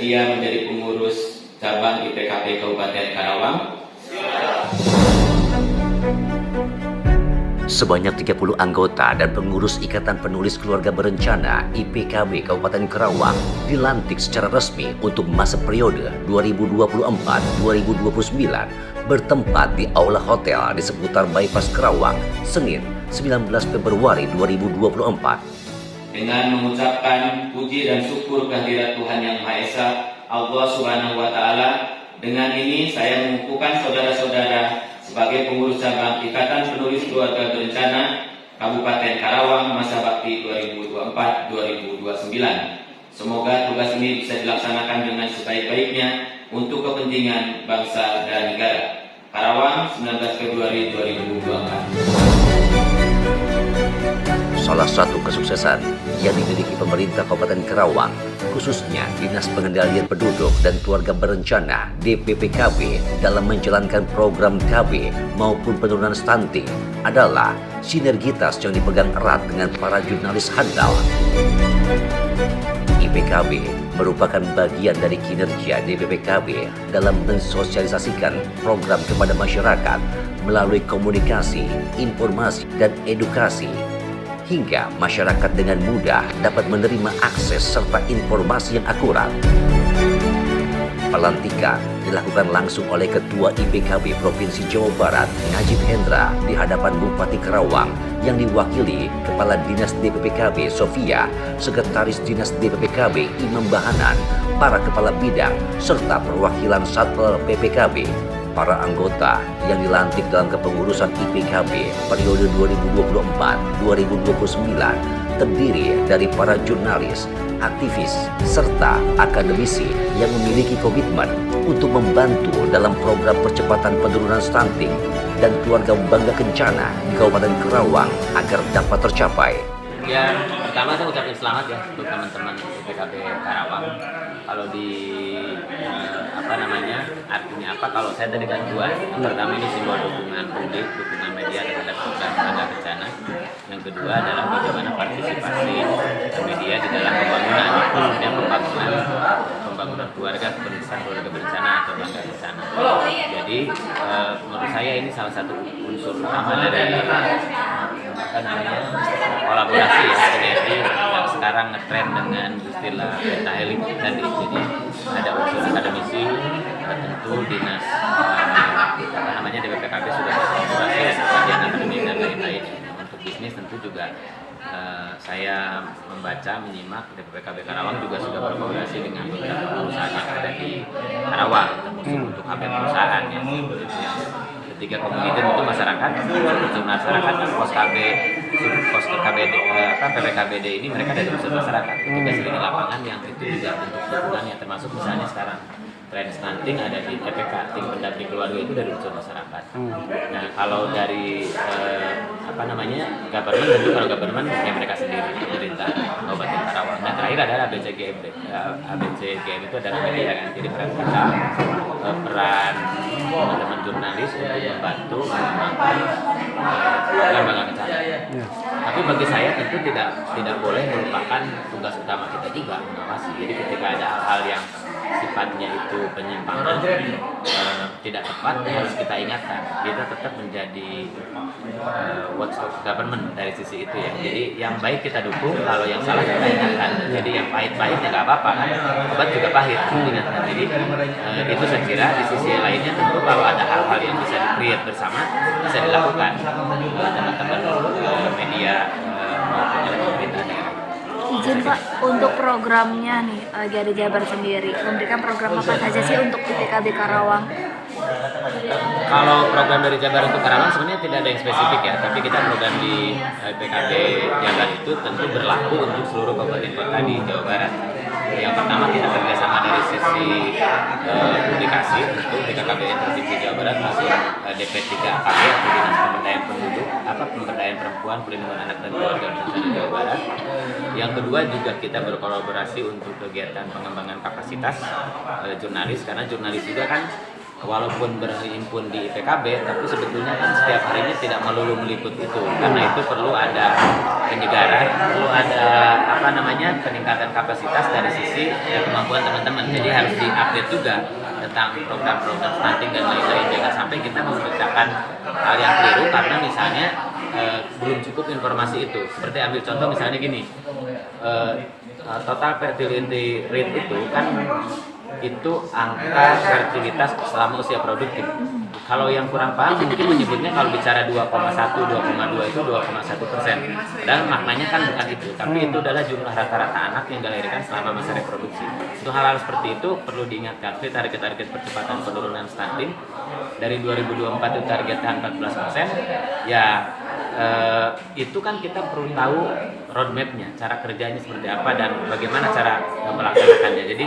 bersedia menjadi pengurus cabang IPKB Kabupaten Karawang? Sebanyak 30 anggota dan pengurus Ikatan Penulis Keluarga Berencana IPKB Kabupaten Karawang dilantik secara resmi untuk masa periode 2024-2029 bertempat di Aula Hotel di seputar Bypass Karawang, Senin 19 Februari 2024. Dengan mengucapkan puji dan syukur kehadirat Tuhan Yang Maha Esa, Allah Subhanahu wa Ta'ala, dengan ini saya mengukuhkan saudara-saudara sebagai pengurus cabang Ikatan Penulis Keluarga Berencana Kabupaten Karawang masa bakti 2024-2029. Semoga tugas ini bisa dilaksanakan dengan sebaik-baiknya untuk kepentingan bangsa dan negara. Karawang, 19 Februari 2024. Salah satu kesuksesan yang dimiliki pemerintah Kabupaten Karawang, khususnya Dinas Pengendalian Penduduk dan Keluarga Berencana (DPPKB) dalam menjalankan program KB maupun penurunan stunting adalah sinergitas yang dipegang erat dengan para jurnalis handal. IPKB merupakan bagian dari kinerja DPPKB dalam mensosialisasikan program kepada masyarakat melalui komunikasi, informasi, dan edukasi, hingga masyarakat dengan mudah dapat menerima akses serta informasi yang akurat. Pelantikan dilakukan langsung oleh Ketua IPKB Provinsi Jawa Barat, Najib Hendra, di hadapan Bupati Karawang yang diwakili Kepala Dinas DPPKB Sofia, Sekretaris Dinas DPPKB Imam Bahanan, para kepala bidang, serta perwakilan Satpol PPKB. Para anggota yang dilantik dalam kepengurusan IPKB periode 2024-2029 terdiri dari para jurnalis, aktivis, serta akademisi yang memiliki komitmen untuk membantu dalam program percepatan penurunan stunting dan keluarga bangga kencana di Kabupaten Karawang agar dapat tercapai. Ya, pertama saya ucapin selamat ya untuk teman-teman IPKB Karawang. Kalau di artinya apa? Kalau saya tadi kan dua, pertama ini simbol dukungan publik, dukungan media terhadap program bangga kencana. Yang kedua adalah bagaimana partisipasi media di dalam pembangunan keluarga, penulisan keluarga berencana atau bangga kencana. Jadi menurut saya ini salah satu unsur utama dari kolaborasi ya, sinergi yang sekarang ngetren dengan istilah pentahelik tadi. Jadi ada unsur akademisi, tentu dinas DPPKB sudah berkolaborasi bagian akademik dan lain-lain. Untuk bisnis tentu juga saya membaca, menyimak DPPKB Karawang juga sudah berkolaborasi dengan beberapa perusahaan yang ada di Karawang, termasuk untuk KB perusahaan ya. Ketiga komunitas itu masyarakat, unsur masyarakat, pos PPKBD ini mereka dari unsur masyarakat, petugas lini lapangan yang itu juga bentuk dukungannya, termasuk misalnya sekarang tren stunting ada di TPK, tim pendamping keluarga itu dari unsur masyarakat. Nah kalau dari government, tentu kalau government yang mereka sendiri, pemerintah Kabupaten Karawang. Dan terakhir adalah ABCGM. ABCGM itu adalah media kan, jadi peran kita, peran teman-teman jurnalis untuk membantu mengembangkan program bangga kencana. Tapi bagi saya tentu tidak boleh melupakan tugas utama kita juga, mengawasi. Jadi ketika ada hal-hal yang sifatnya itu penyimpangan, tidak tepat, harus kita ingatkan. Kita tetap menjadi watchdog government dari sisi itu ya. Jadi yang baik kita dukung, kalau yang salah kita ingatkan. Jadi yang pahit-pahitnya nggak apa-apa kan, obat juga pahit, ingatkan. Jadi itu saya kira di sisi lainnya tentu kalau ada hal-hal yang bisa di-create bersama, bisa dilakukan teman-teman media maupun pemerintah daerah. Izin Pak, untuk programnya nih dari Jabar sendiri, memberikan program apa saja sih untuk IPKB Karawang? Kalau program dari Jabar untuk Karawang sebenarnya tidak ada yang spesifik ya, tapi kita program di IPKB Jabar itu tentu berlaku untuk seluruh kabupaten kota di Jawa Barat. Yang pertama kita kerjasama dari sisi publikasi, untuk BKKBN Provinsi Jawa Barat masuk DP3KB atau Dinas Pemberdayaan Penduduk, Pemberdayaan Perempuan, Perlindungan Anak dan Keluarga Berencana Jawa Barat. Yang kedua juga kita berkolaborasi untuk kegiatan pengembangan kapasitas jurnalis, karena jurnalis juga kan walaupun berhimpun di IPKB, tapi sebetulnya kan setiap harinya tidak melulu meliput itu, karena itu perlu ada penyegaran, perlu ada peningkatan kapasitas dari sisi kemampuan teman-teman. Jadi harus diupdate juga tentang program-program stunting dan lain-lain, jangan sampai kita memberitakan hal yang keliru karena misalnya belum cukup informasi itu. Seperti ambil contoh misalnya gini, total fertility rate itu kan itu angka fertilitas selama usia produktif. Kalau yang kurang paham mungkin menyebutnya kalau bicara 2,1, 2,2 itu 2,1%. Padahal maknanya kan bukan itu, tapi itu adalah jumlah rata-rata anak yang dilahirkan selama masa reproduksi. Itu hal-hal seperti itu perlu diingatkan. Target-target percepatan penurunan stunting dari 2024 itu targetnya 14%. Ya itu kan kita perlu tahu roadmapnya, cara kerjanya seperti apa dan bagaimana cara melaksanakannya. Jadi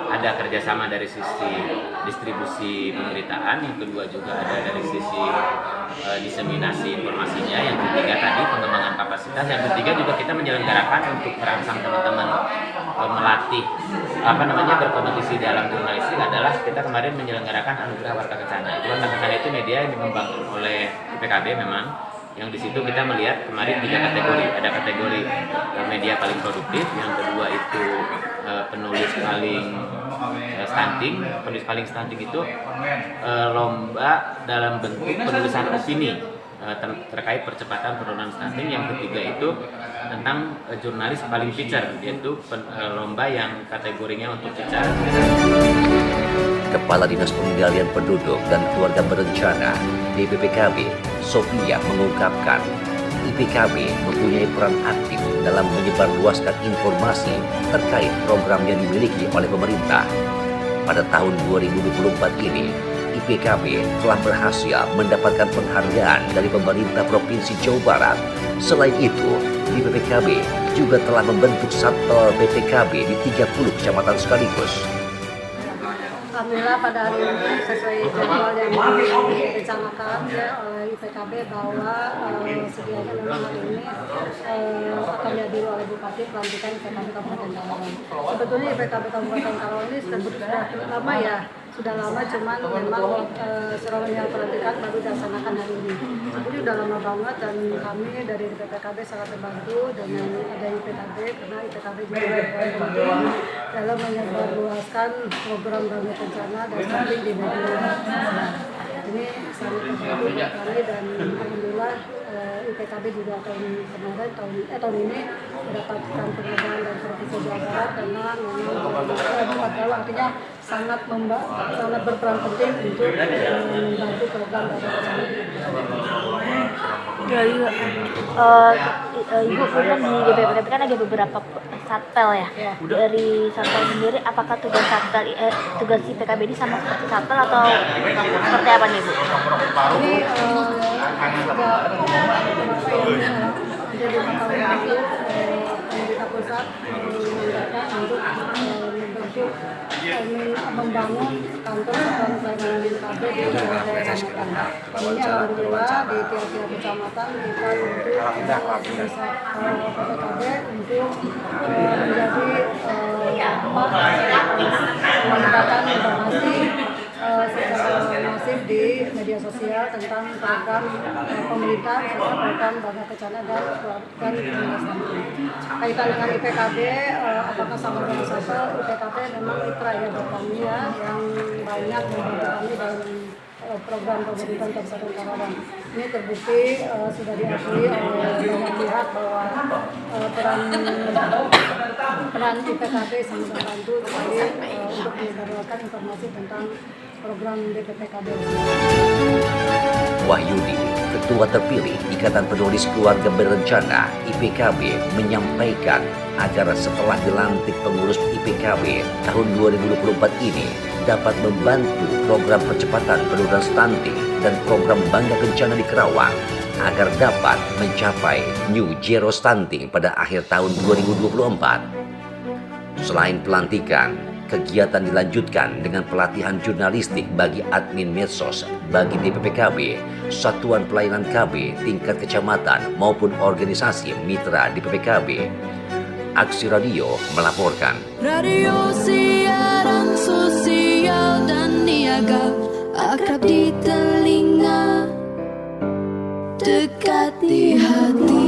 ada kerjasama dari sisi distribusi pemberitaan, yang kedua juga ada dari sisi diseminasi informasinya, yang ketiga tadi pengembangan kapasitas, yang ketiga juga kita menyelenggarakan untuk merangsang teman-teman melatih berkompetisi dalam jurnalistik adalah kita kemarin menyelenggarakan Anugerah Warta Kencana. Itu Warta Kencana itu media yang dikembangkan oleh IPKB memang, yang di situ kita melihat kemarin 3 kategori. Ada kategori media paling produktif, yang kedua itu penulis paling stunting. Penulis paling stunting itu lomba dalam bentuk penulisan opini terkait percepatan penurunan stunting. Yang ketiga itu tentang jurnalis paling feature, yaitu lomba yang kategorinya untuk feature. Kepala Dinas Pengendalian Penduduk dan Keluarga Berencana DPPKB, Sofia, mengungkapkan IPKB mempunyai peran aktif dalam menyebarluaskan informasi terkait program yang dimiliki oleh pemerintah. Pada tahun 2024 ini, IPKB telah berhasil mendapatkan penghargaan dari pemerintah Provinsi Jawa Barat. Selain itu, IPKB juga telah membentuk Satpel BPKB di 30 kecamatan sekaligus. Alhamdulillah pada hari ini sesuai jadwal yang direncanakan oleh IPKB bahwa sedianya memang hari ini akan dihadiri oleh Bupati pelantikan IPKB Kabupaten Karawang. Sebetulnya IPKB Kabupaten Karawang ini sudah lama, cuman memang seremonial pelantikan baru dilaksanakan hari ini. Jadi sudah lama banget, dan kami dari IPKB sangat terbantu dengan adanya IPKB, karena IPKB juga berperan dalam menyebarluaskan program Bangga Kencana dan stunting di media. Ini sangat membantu kami, dan alhamdulillah IPKB juga tahun ini mendapatkan penghargaan dari Provinsi Jawa Barat, karena memang artinya sangat berperan penting untuk membantu program Bangga Kencana. Ibu kan di DPPKB kan ada beberapa satpel ya. Dari satpel sendiri, apakah tugas IPKB ini sama seperti satpel atau seperti apa nih Bu? Ini sudah beberapa yang lalu pemerintah pusat menganggarkan untuk membangun kantor satuan pelayanan IPKB di daerah kecamatan. Ini alhamdulillah di tiap-tiap kecamatan kita untuk bisa PPKB untuk menjadi menyebarkan informasi secara masif di media sosial tentang program pemerintah serta program Bangga Kencana dan Dinas Stunting. Kaitan dengan IPKB, apakah sama dengan satpel? IPKB memang mitra ya buat kami ya, yang banyak membantu kami dalam program pemerintahan Kabupaten Karawang. Ini terbukti sudah diakui oleh banyak pihak bahwa peran IPKB sangat membantu sekali untuk menyebarluaskan informasi tentang program DPPKB. Wahyudi, Ketua terpilih Ikatan Penulis Keluarga Berencana IPKB, menyampaikan agar setelah dilantik pengurus IPKB tahun 2024 ini dapat membantu program percepatan penurunan stunting dan program Bangga Kencana di Karawang agar dapat mencapai New Zero Stunting pada akhir tahun 2024. Selain pelantikan, kegiatan dilanjutkan dengan pelatihan jurnalistik bagi admin medsos bagi DPPKB, Satuan Pelayanan KB tingkat kecamatan maupun organisasi mitra DPPKB. Aksi Radio melaporkan. Radio siaran sosial dan niaga. dekat di hati.